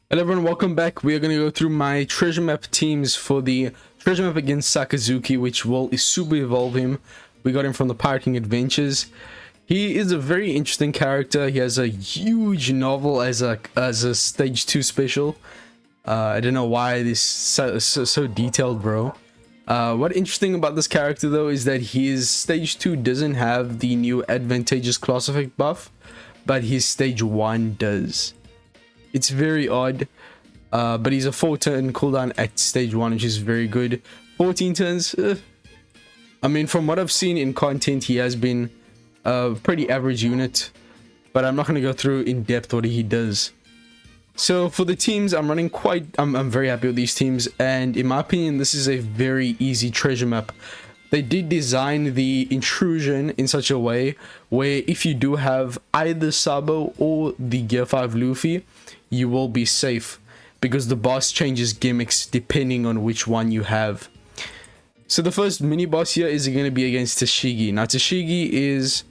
Hello everyone, welcome back. We are going to go through my treasure map teams for the treasure map against Sakazuki, which will super evolve him. We got him from the Pirating Adventures. He is a very interesting character. He has a huge novel as a stage 2 special. I don't know why this so detailed, bro. What interesting about this character though is that his stage 2 doesn't have the new advantageous class effect buff, but his stage 1 does. It's very odd, but he's a 4-turn cooldown at stage 1, which is very good. 14 turns, I mean, from what I've seen in content, he has been a pretty average unit, but I'm not going to go through in depth what he does. So for the teams, I'm very happy with these teams, and in my opinion, this is a very easy treasure map. They did design the Intrusion in such a way where if you do have either Sabo or the Gear 5 Luffy, you will be safe because the boss changes gimmicks depending on which one you have. So the first mini boss here is going to be against Tashigi. Now Tashigi is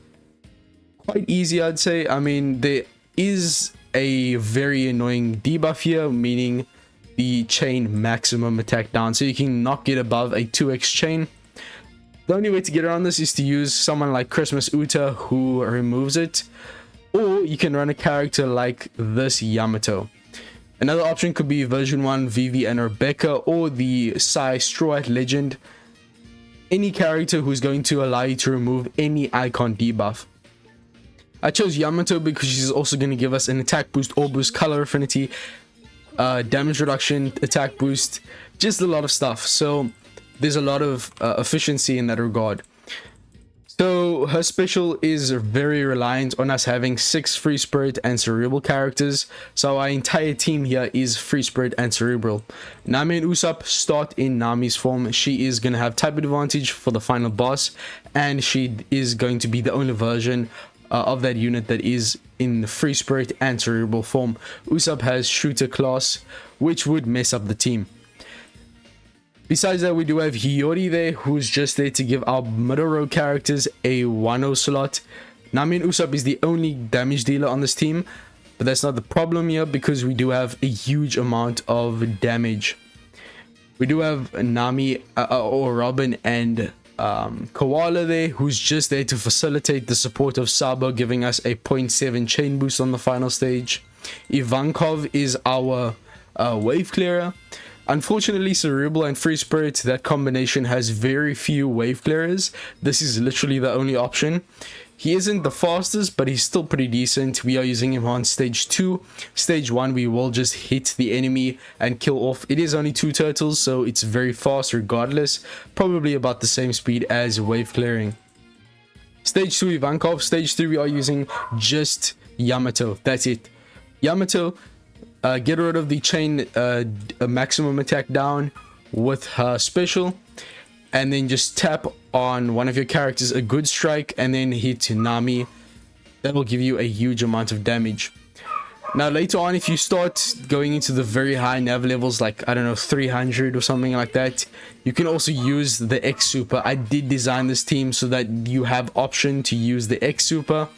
quite easy, I'd say. I mean, there is a very annoying debuff here, meaning the chain maximum attack down, so you can not get above a 2x chain. The only way to get around this is to use someone like Christmas Uta who removes it, or you can run a character like this Yamato. Another option could be version 1 Vivi and Rebecca, or the Sai Straw Hat Legend. Any character who's going to allow you to remove any icon debuff. I chose Yamato because she's also going to give us an attack boost, or boost color affinity, damage reduction, attack boost, just a lot of stuff. So there's a lot of efficiency in that regard. So her special is very reliant on us having 6 free spirit and cerebral characters, so our entire team here is free spirit and cerebral. Nami and Usopp start in Nami's form. She is going to have type advantage for the final boss, and she is going to be the only version of that unit that is in free spirit and cerebral form. Usopp has shooter class, which would mess up the team. Besides that, we do have Hiyori there, who's just there to give our middle row characters a 1-0 slot. Nami and Usopp is the only damage dealer on this team, but that's not the problem here because we do have a huge amount of damage. We do have Nami or Robin and Koala there, who's just there to facilitate the support of Sabo, giving us a 0.7 chain boost on the final stage. Ivankov is our wave clearer. Unfortunately, cerebral and free spirit, that combination has very few wave clearers. This is literally the only option. He isn't the fastest, but he's still pretty decent. We are using him on stage 2. Stage 1, we will just hit the enemy and kill off. It is only 2 turtles, so it's very fast regardless. Probably about the same speed as wave clearing. Stage 2 Ivankov. Stage 3, we are using just Yamato. That's it. Yamato. Get rid of the chain maximum attack down with her special, and then just tap on one of your characters a good strike and then hit Nami. That will give you a huge amount of damage. Now later on, if you start going into the very high nav levels, like I don't know, 300 or something like that, you can also use the X super. I did design this team so that you have option to use the X super,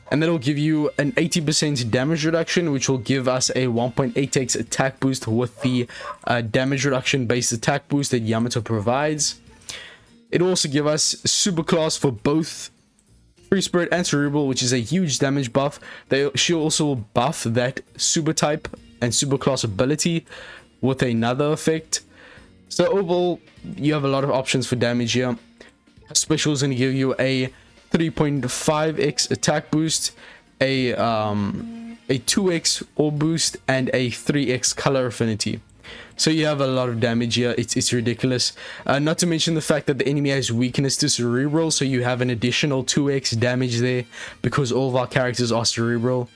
and that'll give you an 80% damage reduction, which will give us a 1.8x attack boost with the damage reduction based attack boost that Yamato provides. It'll also give us super class for both free spirit and cerebral, which is a huge damage buff. She'll also buff that super type and super class ability with another effect. So overall, you have a lot of options for damage here. Special is going to give you a 3.5x attack boost, a 2x orb boost, and a 3x color affinity. So you have a lot of damage here. It's ridiculous. Not to mention the fact that the enemy has weakness to cerebral, so you have an additional 2x damage there because all of our characters are cerebral.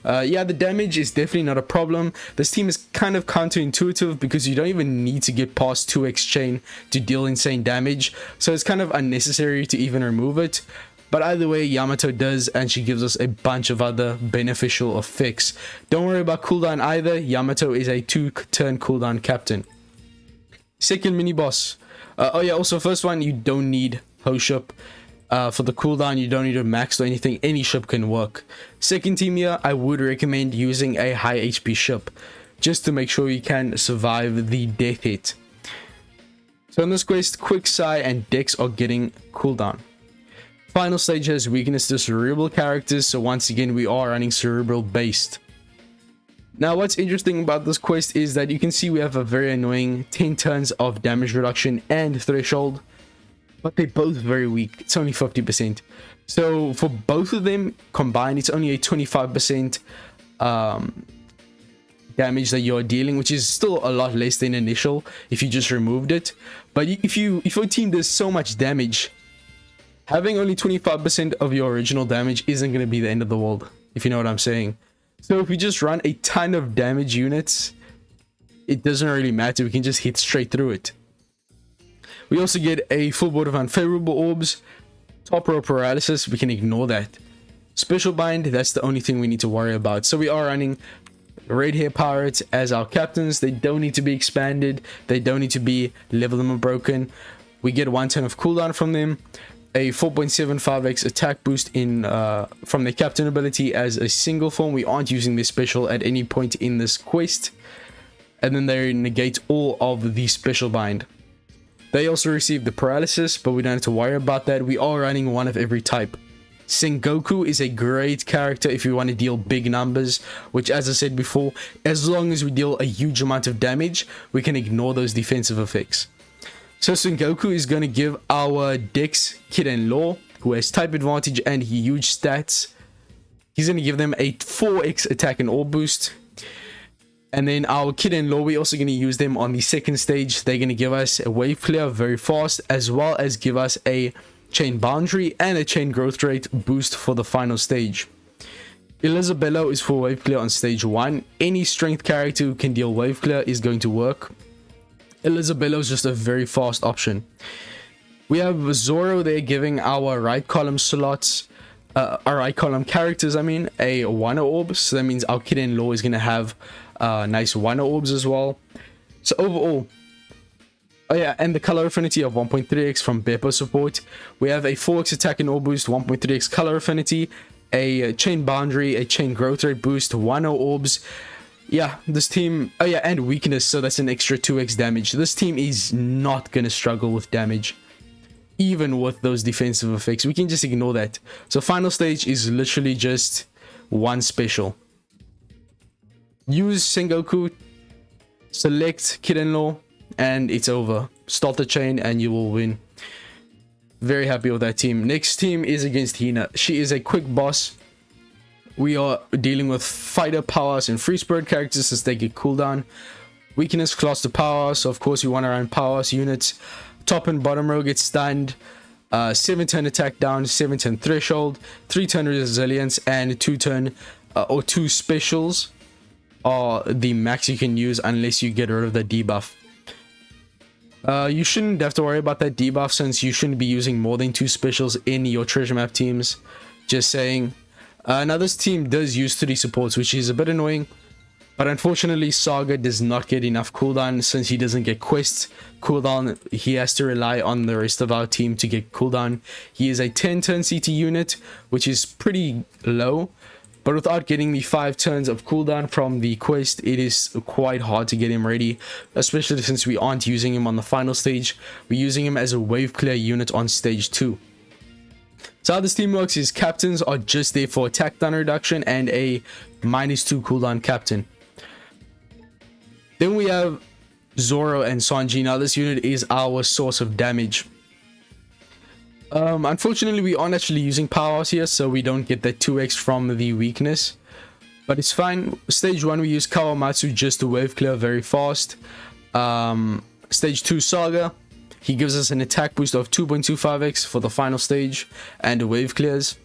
Yeah, the damage is definitely not a problem. This team is kind of counterintuitive because you don't even need to get past 2x chain to deal insane damage, so it's kind of unnecessary to even remove it. But either way, Yamato does, and she gives us a bunch of other beneficial effects. Don't worry about cooldown either. Yamato is a 2-turn cooldown captain. Second mini boss. Oh yeah, also first one, you don't need Hoship. For the cooldown, you don't need a max or anything. Any ship can work. Second team here, I would recommend using a high HP ship. just to make sure you can survive the death hit. So in this quest, Quick Sigh and Dex are getting cooldown. Final stage has weakness to cerebral characters, so once again we are running cerebral based. Now what's interesting about this quest is that you can see we have a very annoying 10 turns of damage reduction and threshold, but they're both very weak. It's only 50%. So for both of them combined, it's only a 25% damage that you're dealing, which is still a lot less than initial if you just removed it. But if your team does so much damage, having only 25% of your original damage isn't going to be the end of the world, if you know what I'm saying. So if we just run a ton of damage units, it doesn't really matter. We can just hit straight through it. We also get a full board of unfavorable orbs. Top row paralysis, we can ignore that. Special bind, that's the only thing we need to worry about. So we are running red hair pirates as our captains. They don't need to be expanded. They don't need to be leveled and broken. We get 1 turn of cooldown from them. A 4.75x attack boost in from the captain ability as a single form. We aren't using this special at any point in this quest. And then they negate all of the special bind. They also receive the paralysis, but we don't have to worry about that. We are running one of every type. Sengoku is a great character if you want to deal big numbers, which, as I said before, as long as we deal a huge amount of damage, we can ignore those defensive effects. So Sengoku is going to give our Dex kid-in-law, who has type advantage and huge stats, he's going to give them a 4x attack and orb boost. And then our kid-in-law, we're also going to use them on the second stage. They're going to give us a wave clear very fast, as well as give us a chain boundary and a chain growth rate boost for the final stage. Elizabello is for wave clear on stage 1. Any strength character who can deal wave clear is going to work. Elizabello is just a very fast option. We have Zoro there giving our right column slots, our right column characters, I mean, a 1 orb. So that means our kid-in-law is going to have nice 1 orbs as well. So overall, oh yeah, and the color affinity of 1.3x from Beppo support. We have a 4x attack and orb boost, 1.3x color affinity, a chain boundary, a chain growth rate boost, 1 orbs. Yeah, this team, oh yeah, and weakness, so that's an extra 2x damage. This team is not gonna struggle with damage, even with those defensive effects. We can just ignore that. So final stage is literally just 1 special. Use Sengoku, select kid-in-law, and it's over. Start the chain and you will win. Very happy with that team. Next team is against Hina. She is a quick boss. We are dealing with fighter powers and free spirit characters since they get cooldown. Weakness class to power, so of course you want to run powers units. Top and bottom row get stunned. 7 turn attack down, 7 turn threshold, 3 turn resilience, and 2 turn or 2 specials are the max you can use unless you get rid of the debuff. You shouldn't have to worry about that debuff since you shouldn't be using more than 2 specials in your treasure map teams. Just saying. Now this team does use 3 supports, which is a bit annoying, but unfortunately Saga does not get enough cooldown since he doesn't get quests cooldown. He has to rely on the rest of our team to get cooldown. He is a 10 turn CT unit, which is pretty low, but without getting the 5 turns of cooldown from the quest, it is quite hard to get him ready, especially since we aren't using him on the final stage. We're using him as a wave clear unit on stage 2. So how this team works is captains are just there for attack down reduction and a -2 cooldown captain. Then we have Zoro and Sanji. Now this unit is our source of damage. Unfortunately we aren't actually using powers here, so we don't get that 2x from the weakness, but it's fine. Stage 1 we use Kawamatsu just to wave clear very fast. Stage 2 Saga, he gives us an attack boost of 2.25x for the final stage and wave clears.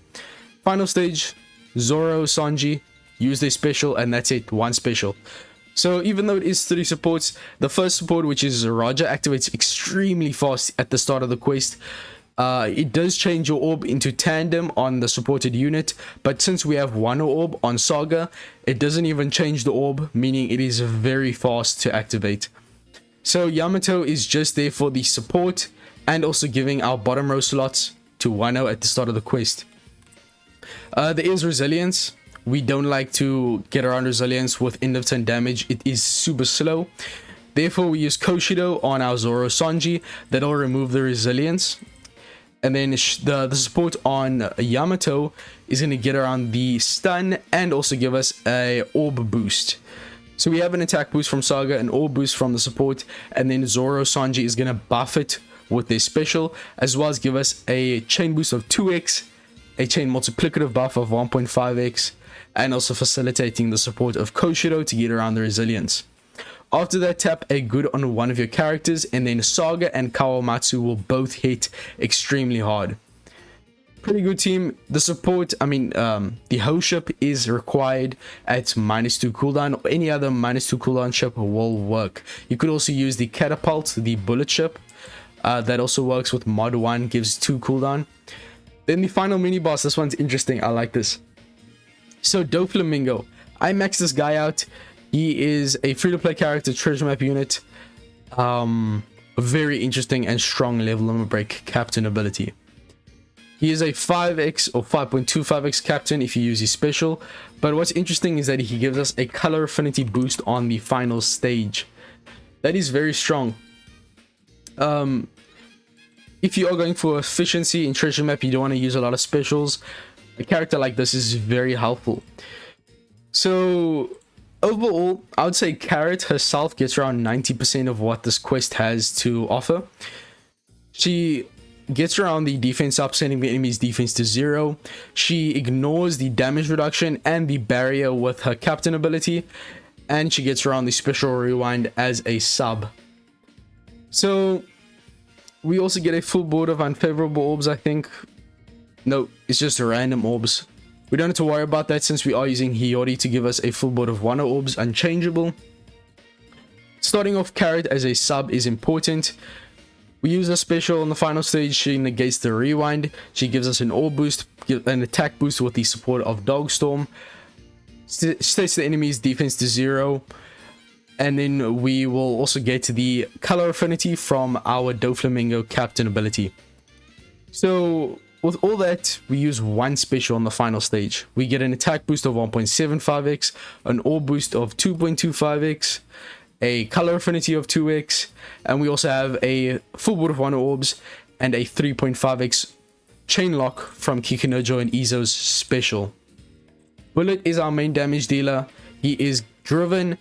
Final stage, Zoro, Sanji, use their special, and that's it, 1 special. So even though it is 3 supports, the first support, which is Roger, activates extremely fast at the start of the quest. It does change your orb into tandem on the supported unit, but since we have 1 orb on Saga, it doesn't even change the orb, meaning it is very fast to activate. So Yamato is just there for the support and also giving our bottom row slots to Wano at the start of the quest. There is resilience, We don't like to get around resilience with end of turn damage. It is super slow. Therefore, we use Koshido on our Zoro Sanji. That'll remove the resilience. And then the support on Yamato is going to get around the stun and also give us a orb boost. So we have an attack boost from Saga, an orb boost from the support, and then Zoro Sanji is going to buff it with their special, as well as give us a chain boost of 2x, a chain multiplicative buff of 1.5x, and also facilitating the support of Koshido to get around the resilience. After that, tap a good on one of your characters, and then Saga and Kawamatsu will both hit extremely hard. Pretty good team. The support, the host ship is required at -2 cooldown, or any other -2 cooldown ship will work. You could also use the catapult, the bullet ship. That also works with mod 1, gives 2 cooldown. Then the final mini boss, this one's interesting. I like this. So Doflamingo, I maxed this guy out. He is a free-to-play character, treasure map unit. Very interesting and strong level limit break captain ability. He is a 5x or 5.25x captain if you use his special. But what's interesting is that he gives us a color affinity boost on the final stage. That is very strong. If you are going for efficiency in treasure map, you don't want to use a lot of specials. A character like this is very helpful. So overall, I would say Carrot herself gets around 90% of what this quest has to offer. She gets around the defense up, sending the enemy's defense to 0. She ignores the damage reduction and the barrier with her captain ability, and she gets around the special rewind as a sub. So we also get a full board of unfavorable orbs, I think. No, it's just random orbs. We don't have to worry about that since we are using Hiyori to give us a full board of Wano orbs, unchangeable. Starting off Carrot as a sub is important. We use a special on the final stage. She negates the rewind. She gives us an orb boost, an attack boost with the support of Dogstorm. Sets the enemy's defense to 0. And then we will also get the color affinity from our Doflamingo captain ability. So with all that, we use one special on the final stage. We get an attack boost of 1.75x, an orb boost of 2.25x, a color affinity of 2x, and we also have a full board of Wano orbs and a 3.5x chain lock from Kikunojo and Izo's special. Bullet is our main damage dealer. He is driven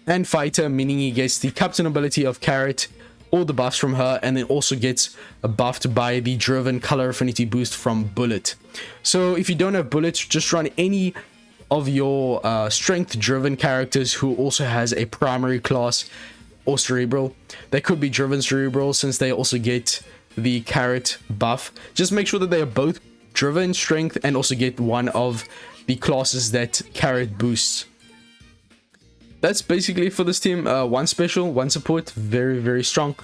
and fighter, meaning he gets the captain ability of Carrot, all the buffs from her, and then also gets buffed by the driven color affinity boost from Bullet. So if you don't have Bullet, just run any of your strength driven characters who also has a primary class or cerebral. They could be driven cerebral since they also get the Carrot buff. Just make sure that they are both driven strength and also get one of the classes that Carrot boosts. That's basically for this team. One special, one support, very, very strong.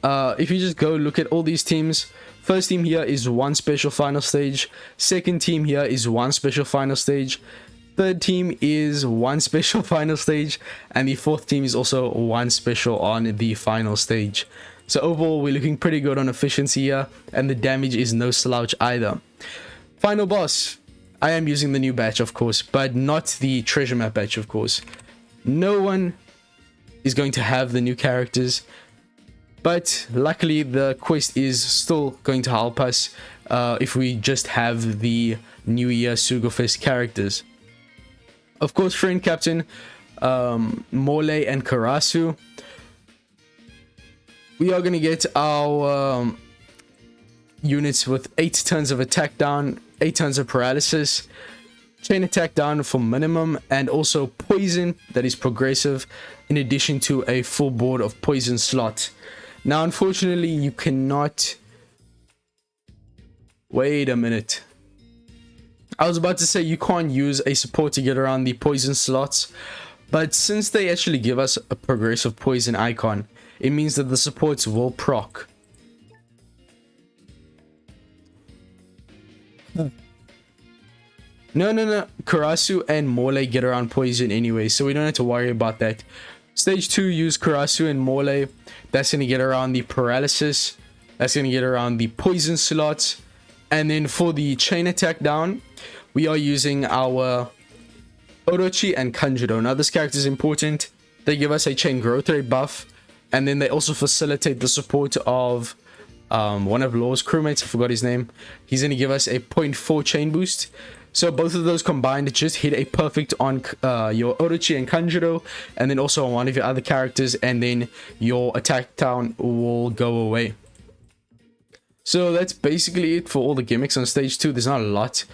If you just go look at all these teams, first team here is one special final stage. Second team here is one special final stage. Third team is one special final stage. And the fourth team is also one special on the final stage. So overall, we're looking pretty good on efficiency here. And the damage is no slouch either. Final boss. I am using the new batch, of course, but not the treasure map batch, of course. No one is going to have the new characters, but luckily the quest is still going to help us if we just have the New Year Sugofest characters. Of course, friend captain, Morley and Karasu. We are going to get our units with 8 turns of attack down, 8 turns of paralysis, chain attack down for minimum, and also poison that is progressive, in addition to a full board of poison slot. Now unfortunately you cannot... Wait a minute. I was about to say you can't use a support to get around the poison slots, but since they actually give us a progressive poison icon, it means that the supports will proc. No. Karasu and Morley get around poison anyway, so we don't have to worry about that. Stage 2, use Karasu and Morley. That's going to get around the paralysis. That's going to get around the poison slots. And then for the chain attack down, we are using our Orochi and Kanjuro. Now this character is important. They give us a chain growth rate buff, and then they also facilitate the support of one of Law's crewmates. I forgot his name. He's going to give us a 0.4 chain boost. So both of those combined just hit a perfect on your Orochi and Kanjuro, and then also on one of your other characters, and then your attack down will go away. So that's basically it for all the gimmicks on stage 2. There's not a lot.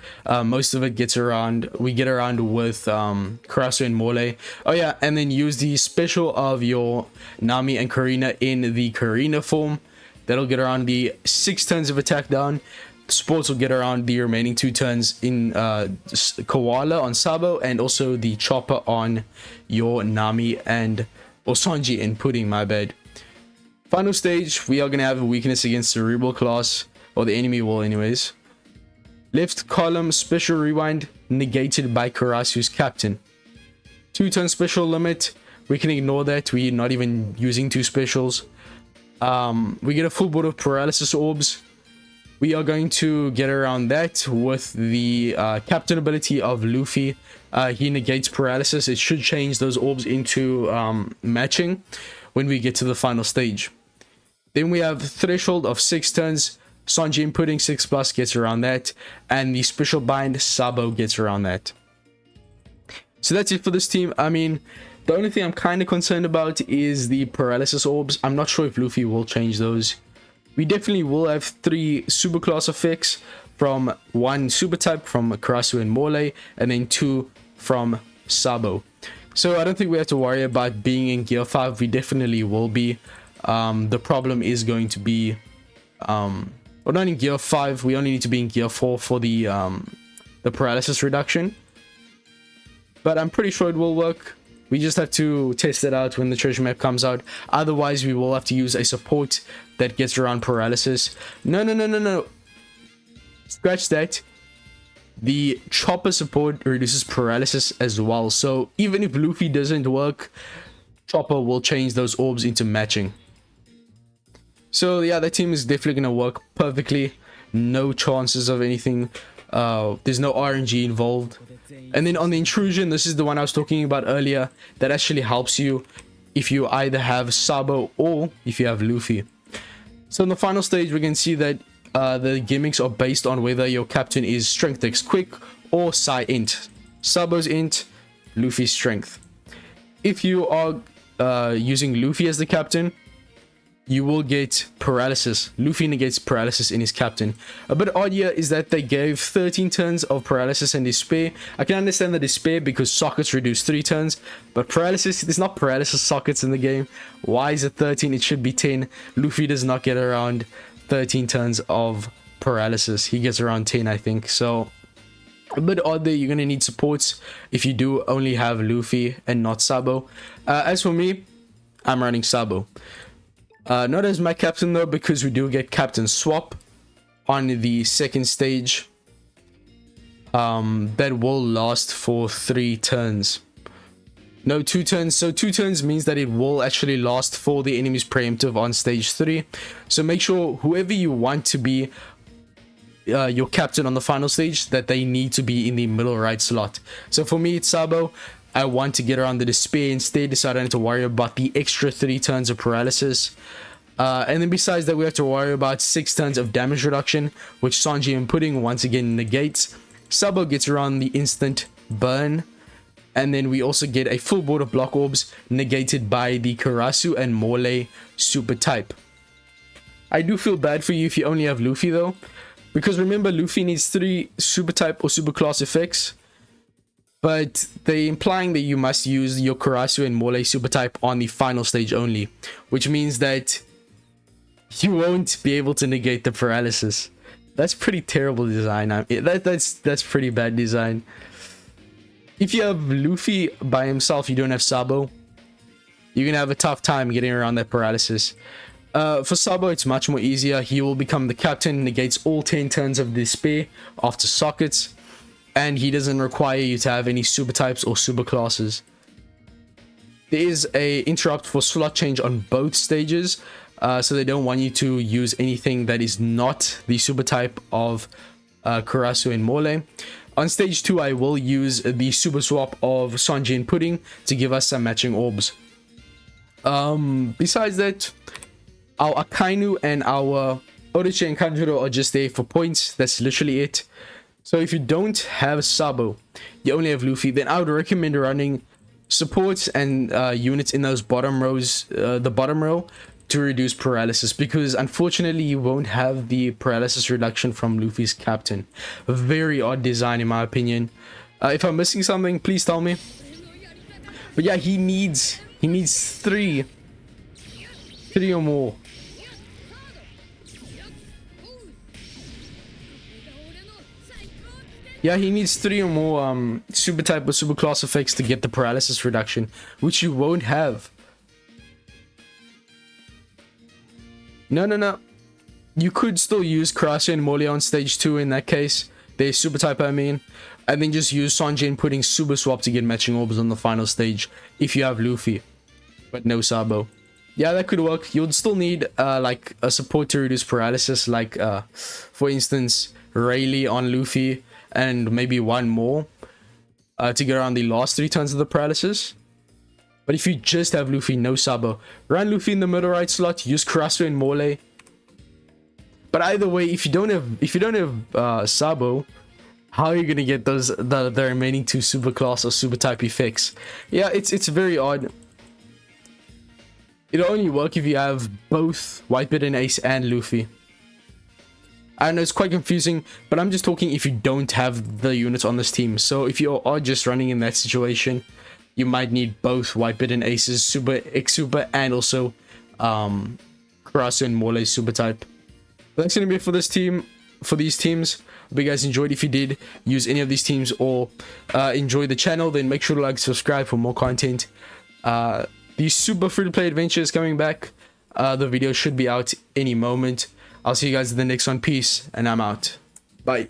Most of it gets around. We get around with Karasu and Mole. Oh yeah, and then use the special of your Nami and Karina in the Karina form. That'll get around the 6 turns of attack down. Sports will get around the remaining 2 turns in Koala on Sabo, and also the Chopper on your Nami and Sanji and Pudding, my bad. Final stage, we are going to have a weakness against Cerebral class, or the enemy will anyways. Left column special rewind negated by Karasu's captain. 2 turn special limit, we can ignore that, we're not even using 2 specials. We get a full board of paralysis orbs. We are going to get around that with the captain ability of Luffy. He negates paralysis. It should change those orbs into matching when we get to the final stage. Then we have threshold of 6 turns. Sanji and Pudding 6+ gets around that, and the special bind Sabo gets around that. So that's it for this team. I mean, the only thing I'm kind of concerned about is the paralysis orbs. I'm not sure if Luffy will change those. We definitely will have 3 super class effects from 1 super type from Karasu and Mole, and then 2 from Sabo. So I don't think we have to worry about being in gear 5. We definitely will be. The problem is going to be, well, not in gear 5. We only need to be in gear 4 for the paralysis reduction. But I'm pretty sure it will work. We just have to test it out when the treasure map comes out. Otherwise, we will have to use a support that gets around paralysis. No. Scratch that. The Chopper support reduces paralysis as well. So even if Luffy doesn't work, Chopper will change those orbs into matching. So yeah, that team is definitely going to work perfectly. No chances of anything. There's no RNG involved. And then on the Intrusion, this is the one I was talking about earlier. That actually helps you if you either have Sabo or if you have Luffy. So in the final stage, we can see that the gimmicks are based on whether your captain is Strength X Quick or Psi Int. Sabo's Int, Luffy's Strength. If you are using Luffy as the captain, you will get paralysis. Luffy negates paralysis in his captain. A bit odd here is that they gave 13 turns of paralysis and despair. I can understand the despair because sockets reduce 3 turns, but paralysis, there's not paralysis sockets in the game. Why is it 13? It should be 10. Luffy does not get around 13 turns of paralysis. He gets around 10, I think. So a bit odd there. You're going to need supports if you do only have Luffy and not Sabo. As for me, I'm running Sabo. Not as my captain though, because we do get captain swap on the second stage. That will last for 3 turns. No, 2 turns. So 2 turns means that it will actually last for the enemy's preemptive on stage 3. So make sure whoever you want to be your captain on the final stage, that they need to be in the middle right slot. So for me, it's Sabo. I want to get around the despair instead, so I don't have to worry about the extra 3 turns of paralysis. And then besides that, we have to worry about 6 turns of damage reduction, which Sanji and Pudding once again negates. Sabo gets around the instant burn. And then we also get a full board of block orbs negated by the Karasu and Mole super type. I do feel bad for you if you only have Luffy though, because remember, Luffy needs 3 super type or super class effects. But they're implying that you must use your Karasu and Mole super type on the final stage only, which means that you won't be able to negate the paralysis. That's pretty terrible design. That's pretty bad design. If you have Luffy by himself, you don't have Sabo, you're gonna have a tough time getting around that paralysis. For Sabo, it's much more easier. He will become the captain, negates all 10 turns of despair after sockets. And he doesn't require you to have any super types or super classes. There is a interrupt for slot change on both stages. So they don't want you to use anything that is not the super type of Karasu and Mole. On stage 2, I will use the super swap of Sanji and Pudding to give us some matching orbs. Besides that, our Akainu and our Orochi and Kanjuro are just there for points. That's literally it. So if you don't have Sabo, you only have Luffy, then I would recommend running supports and units in those bottom rows, the bottom row, to reduce paralysis, because unfortunately you won't have the paralysis reduction from Luffy's captain. A very odd design in my opinion. If I'm missing something, please tell me. But yeah, he needs three or more. Yeah, he needs 3 or more super type or super class effects to get the paralysis reduction, which you won't have. No. You could still use Karasu and Morley on stage 2 in that case. They're super type, I mean. And then just use Sanji and Pudding super swap to get matching orbs on the final stage if you have Luffy, but no Sabo. Yeah, that could work. You'd still need like a support to reduce paralysis, like for instance, Rayleigh on Luffy, and maybe one more to get around the last 3 turns of the paralysis. But if you just have Luffy, no Sabo, run Luffy in the middle right slot, use Karasu and Morley. But either way, if you don't have Sabo, how are you gonna get those the remaining 2 super class or super type effects? Yeah, it's very odd. It'll only work if you have both Whitebeard and Ace and Luffy. I know it's quite confusing, but I'm just talking if you don't have the units on this team. So if you are just running in that situation, you might need both Whitebeard and Ace's super, X super, and also Karasu and Morley's super type. But that's gonna be it for this team, for these teams. Hope you guys enjoyed. If you did use any of these teams or enjoy the channel, then make sure to like, subscribe for more content. These super free-to-play adventures coming back. The video should be out any moment. I'll see you guys in the next one. Peace, and I'm out. Bye.